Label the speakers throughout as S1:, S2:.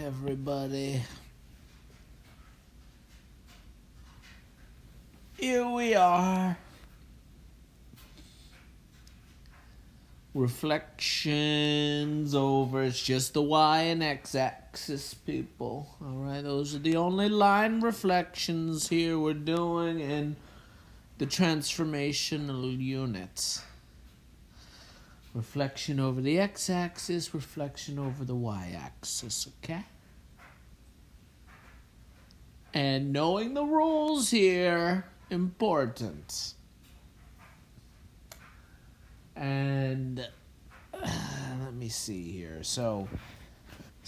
S1: everybody. Here we are. Reflections over. It's just the y and x-axis, people. Alright, those are the only line reflections here we're doing in the transformational units. Reflection over the x-axis, reflection over the y-axis, okay? And knowing the rules here, important. And let me see here. So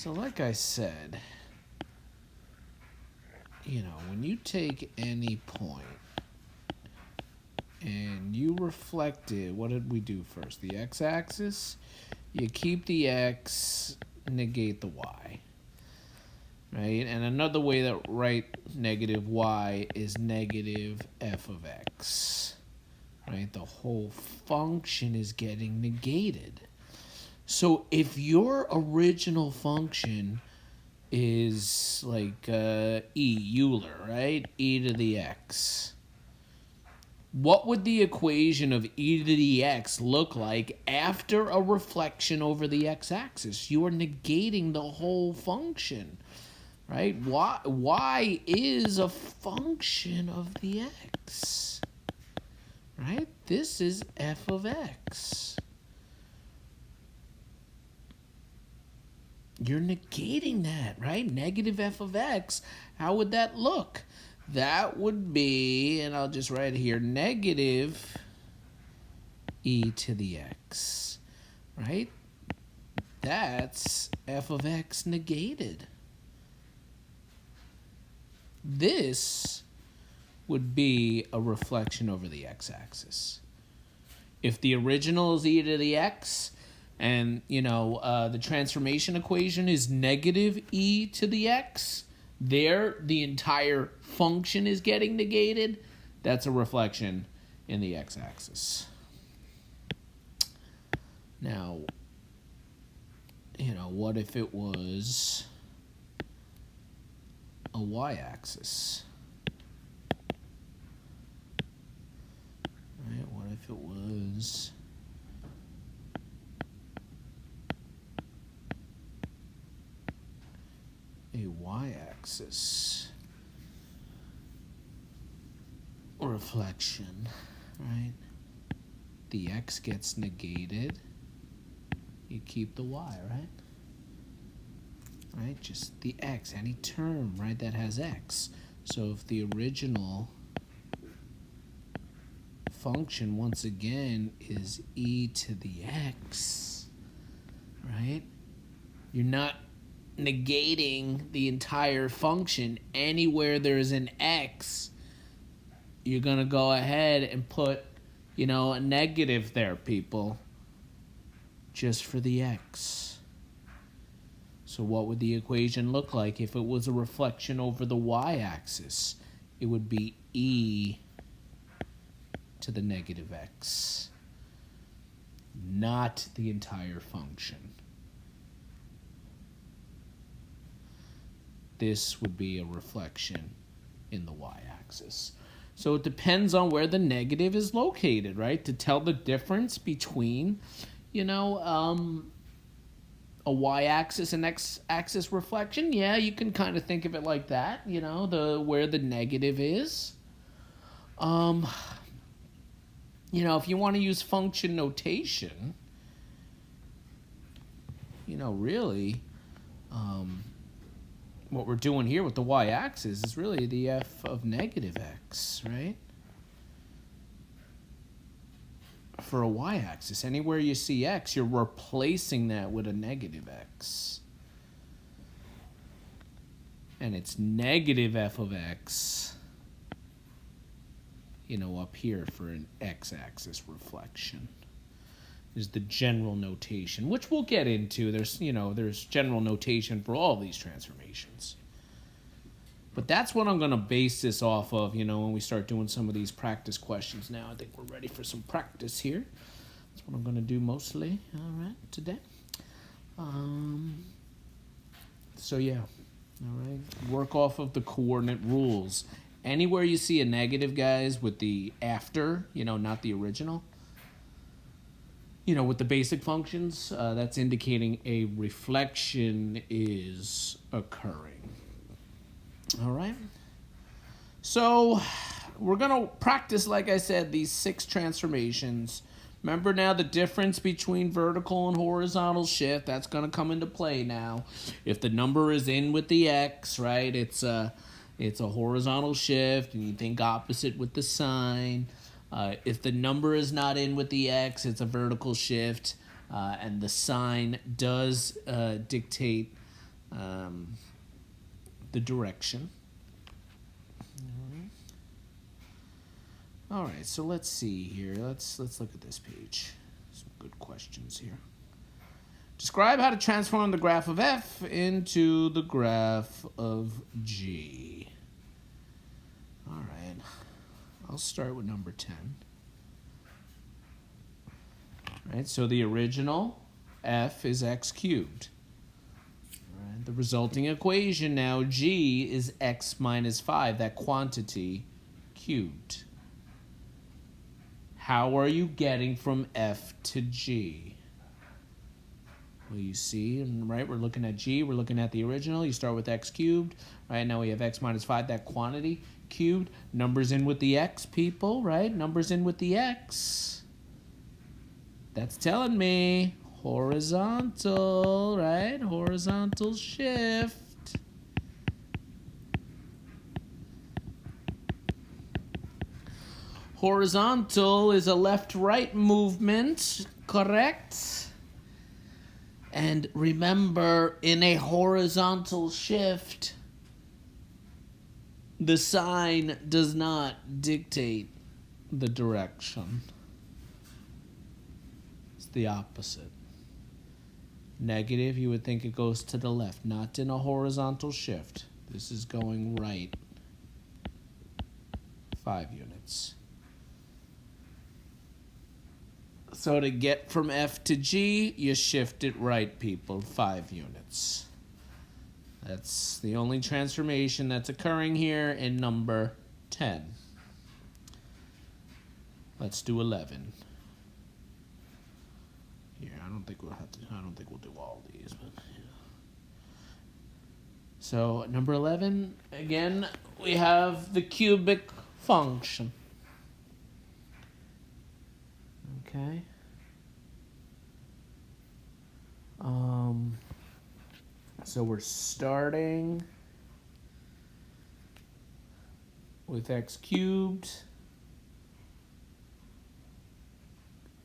S1: like I said, when you take any point and you reflect it, what did we do first? The x-axis, you keep the x, negate the y. Right? And another way to write negative y is negative f of x. Right? The whole function is getting negated. So if your original function is like Euler, right? E to the x. What would the equation of e to the x look like after a reflection over the x-axis? You are negating the whole function. Right? Y is a function of the x. Right? This is f of x. You're negating that, right? Negative f of x. How would that look? That would be, and I'll just write here, negative e to the x. Right? That's f of x negated. This would be a reflection over the x-axis. If the original is e to the x, and the transformation equation is negative e to the x, there the entire function is getting negated. That's a reflection in the x-axis. Now, what if it was a y-axis? Right? What if it was a y-axis reflection, right? The x gets negated. You keep the y, right? Right? Just the x, any term, right, that has x. So if the original function, once again, is e to the x, right? You're not negating the entire function. Anywhere there's an x, you're going to go ahead and put, a negative there, people, just for the x. So what would the equation look like if it was a reflection over the y-axis? It would be e to the negative x, not the entire function. This would be a reflection in the y-axis. So it depends on where the negative is located, right? To tell the difference between, a y-axis and x-axis reflection, yeah, you can kind of think of it like that, where the negative is. If you want to use function notation, really, what we're doing here with the y-axis is really the f of negative x, right? For a y-axis, anywhere you see x, you're replacing that with a negative x. And it's negative f of x, up here for an x-axis reflection. Is the general notation, which we'll get into. There's general notation for all these transformations. But that's what I'm going to base this off of, when we start doing some of these practice questions now. I think we're ready for some practice here. That's what I'm going to do mostly, all right, today. So yeah, all right. Work off of the coordinate rules. Anywhere you see a negative, guys, with the after, not the original, with the basic functions, that's indicating a reflection is occurring. All right. So we're going to practice, like I said, these 6 transformations. Remember now the difference between vertical and horizontal shift. That's going to come into play now. If the number is in with the x, right, it's a horizontal shift, and you think opposite with the sign. If the number is not in with the x, it's a vertical shift, and the sign does dictate the direction. All right, so let's see here. Let's look at this page. Some good questions here. Describe how to transform the graph of f into the graph of g. All right, I'll start with number 10. All right, so the original f is x cubed. All right, the resulting equation now, g, is x minus 5, that quantity cubed. How are you getting from f to g? Well, you see, right, we're looking at g, we're looking at the original. You start with x cubed, right? Now we have x minus 5, that quantity cubed. Numbers in with the x, people, right? Numbers in with the x. That's telling me horizontal, right? Horizontal shift. Horizontal is a left-right movement, correct? And remember, in a horizontal shift, the sign does not dictate the direction. It's the opposite. Negative, you would think it goes to the left, not in a horizontal shift. This is going right. 5 units. So to get from F to G, you shift it right, people, 5 units. That's the only transformation that's occurring here in number 10. Let's do 11. Here, I don't think we'll do all these, but yeah. So number 11, again, we have the cubic function. Okay. So we're starting with x cubed,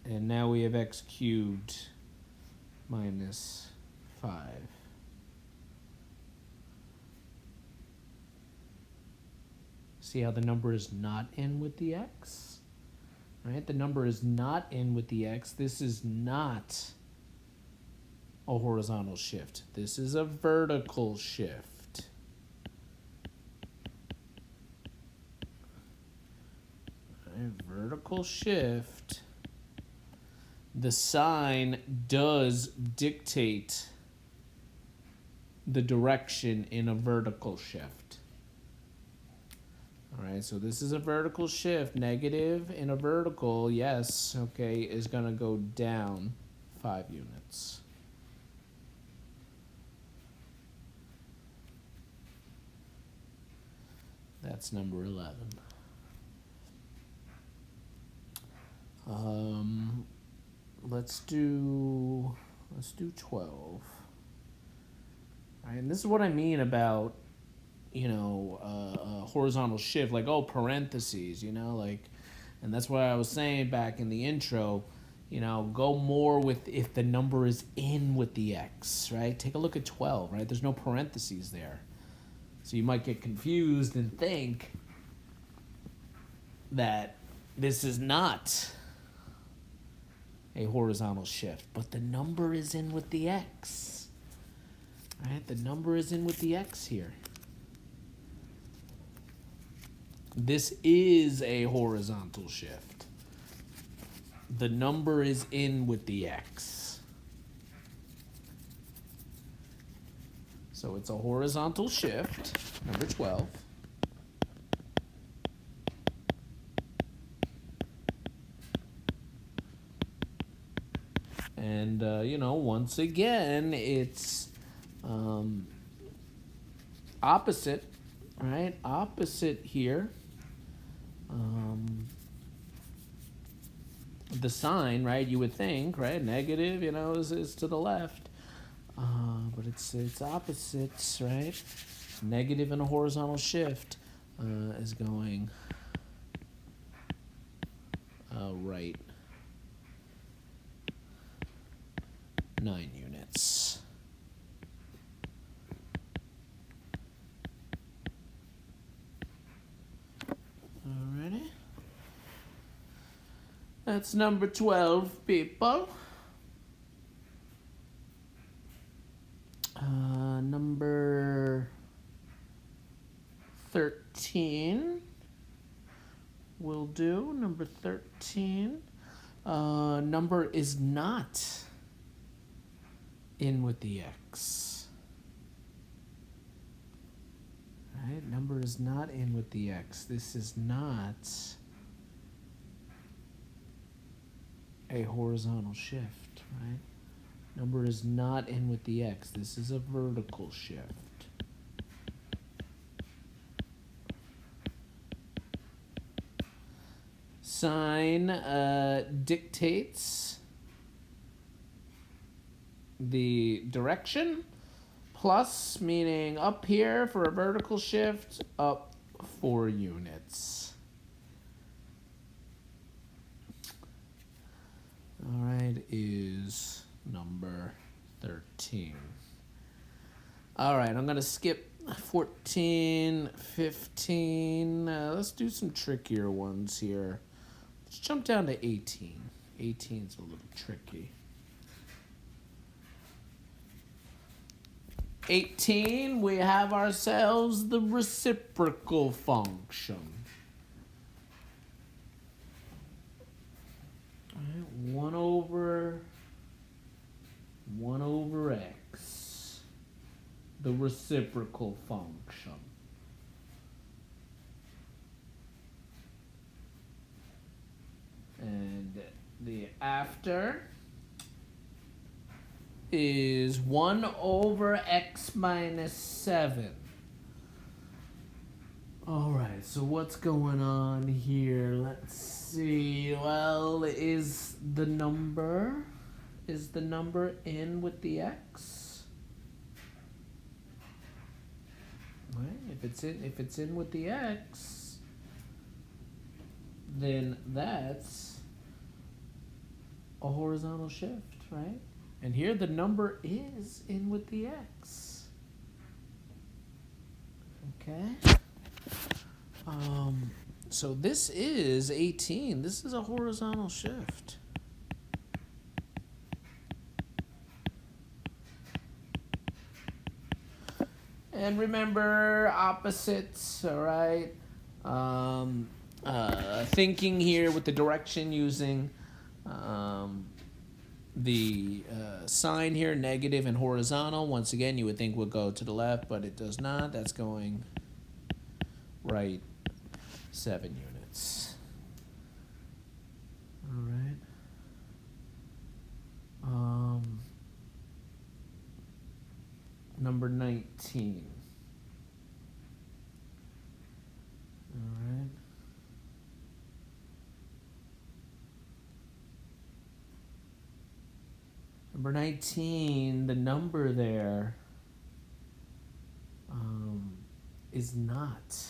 S1: and now we have x cubed minus 5. See how the number is not in with the x? Right? The number is not in with the x. This is not a horizontal shift. This is a vertical shift. A vertical shift. The sign does dictate the direction in a vertical shift. All right, so this is a vertical shift. Negative in a vertical, yes, okay, is going to go down 5 units. That's number 11. Let's do 12. All right, and this is what I mean about, horizontal shift, like, parentheses, and that's what I was saying back in the intro, go more with if the number is in with the x, right? Take a look at 12, right? There's no parentheses there. So you might get confused and think that this is not a horizontal shift, but the number is in with the x, right? The number is in with the x here. This is a horizontal shift. The number is in with the x. So it's a horizontal shift, number 12. And, once again, it's opposite, right? Opposite here. The sign, right? You would think, right? Negative, is to the left. But it's opposites, right? Negative in a horizontal shift is going right 9 units. Alrighty. That's number 12, people. Number 13 will do. Number 13. Number is not in with the X. Right? Number is not in with the X. This is not a horizontal shift, right? Number is not in with the X. This is a vertical shift. Sign dictates the direction. Plus, meaning up here for a vertical shift, up 4 units. All right, is number 13. All right, I'm going to skip 14, 15. Let's do some trickier ones here. Let's jump down to 18. 18's a little tricky. 18, we have ourselves the reciprocal function. All right, 1 over x, the reciprocal function. And the after is 1 over x minus 7. All right, so what's going on here? Let's see. Well, is the number in with the x? Right? If it's in with the x, then that's a horizontal shift, right? And here the number is in with the x. Okay. So this is 18. This is a horizontal shift. And remember opposites, all right? Thinking here with the direction using the sign here, negative and horizontal. Once again, you would think would go to the left, but it does not. That's going right 7 units. All right. Number 19. All right. Number 19, the number there is not,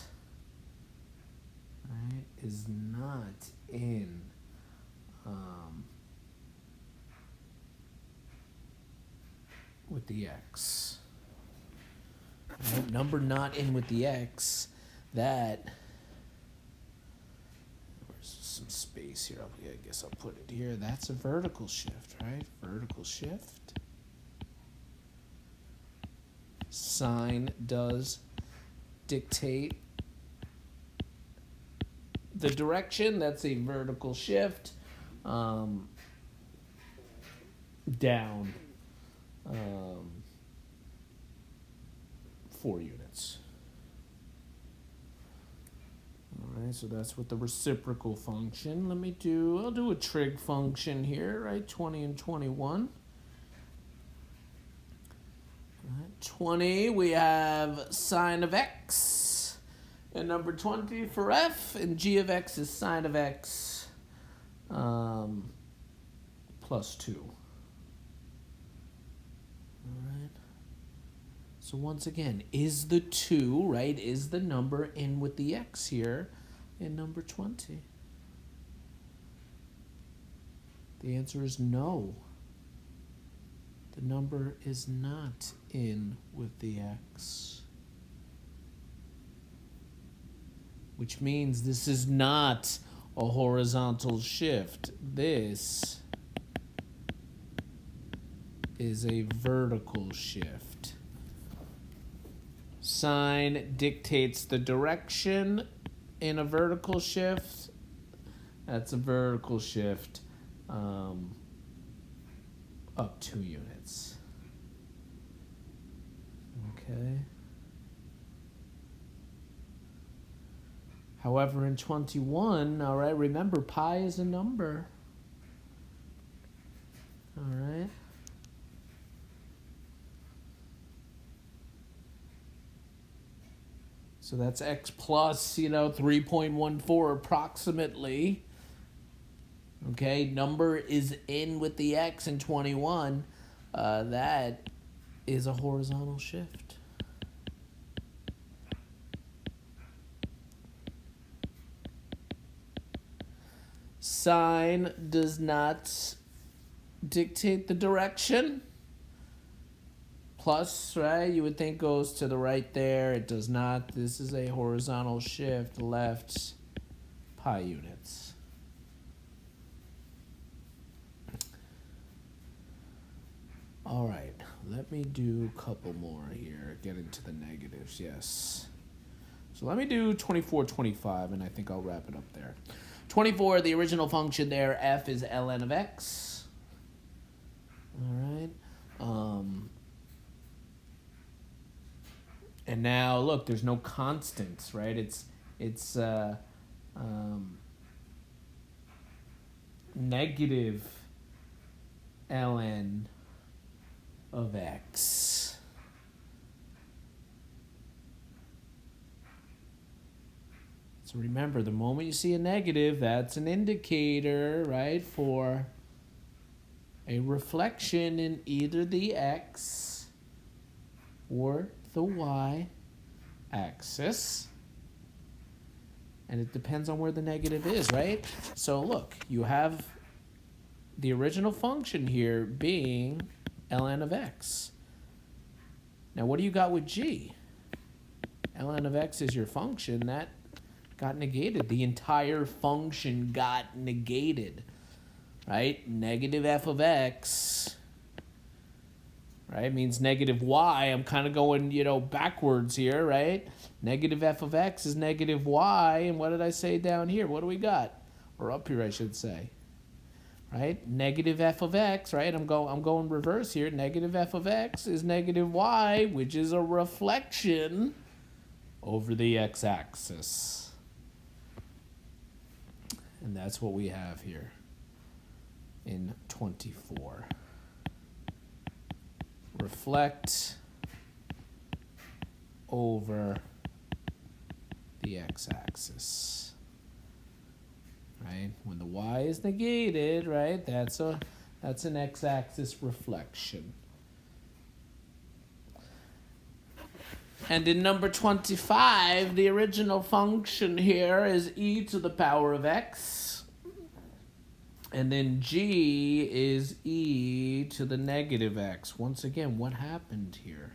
S1: right? Is not in with the x. Right? Number not in with the x, that, where's some space here? I guess I'll put it here. That's a vertical shift, right? Vertical shift. Sign does dictate the direction. That's a vertical shift. Down 4 units. All right, so that's with the reciprocal function. I'll do a trig function here, right? 20 and 21. All right, 20, we have sine of x. And number 20 for f, and g of x is sine of x plus 2. All right. So once again, is the 2, right, is the number in with the x here in number 20? The answer is no. The number is not in with the x. Which means this is not a horizontal shift. This is a vertical shift. Sine dictates the direction in a vertical shift. That's a vertical shift up 2 units. Okay. However, in 21, all right, remember pi is a number. All right. So that's x plus, 3.14 approximately. Okay, number is in with the x in 21. That is a horizontal shift. Sine does not dictate the direction. Plus, right, you would think goes to the right there. It does not. This is a horizontal shift, left pi units. All right, let me do a couple more here, get into the negatives, yes. So let me do 24, 25, and I think I'll wrap it up there. 24, the original function there, f is ln of x. All right. And now, look, there's no constants, right? It's negative ln of x. So remember, the moment you see a negative, that's an indicator, right, for a reflection in either the x or the y-axis. And it depends on where the negative is, right? So look, you have the original function here being ln of x. Now what do you got with g? ln of x is your function. That got negated. The entire function got negated, right? Negative f of x, right, means negative y. I'm kind of going, backwards here, right? Negative f of x is negative y. And what did I say down here? What do we got? Or up here, I should say. Right? Negative f of x, right? I'm going reverse here. Negative f of x is negative y, which is a reflection over the x-axis. And that's what we have here in 24. Reflect over the x-axis. Right? When the y is negated, right? That's an x-axis reflection. And in number 25, the original function here is e to the power of x. And then g is e to the negative x. Once again, what happened here?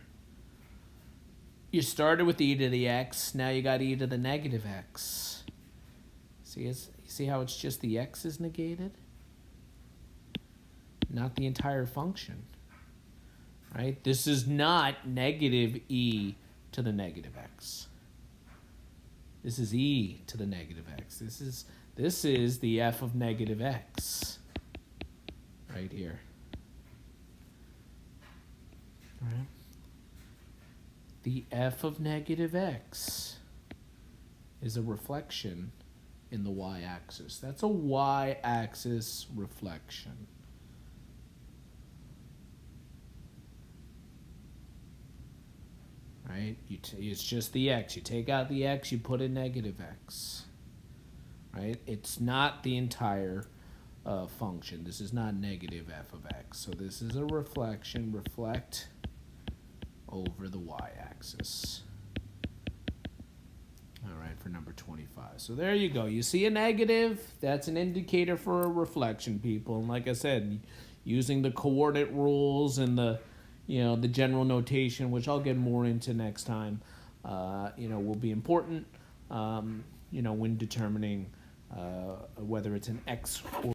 S1: You started with e to the x, now you got e to the negative x. See how it's just the x is negated? Not the entire function. Right? This is not negative e to the negative x. This is e to the negative x. This is the f of negative x. Right here. All right? The f of negative x is a reflection in the y-axis. That's a y-axis reflection. Right? It's just the x. You take out the x, you put in negative x. Right? It's not the entire function. This is not negative f of x. So this is a reflection. Reflect over the y-axis. All right, for number 25. So there you go. You see a negative, that's an indicator for a reflection, people. And like I said, using the coordinate rules and the general notation, which I'll get more into next time, will be important, when determining whether it's an x or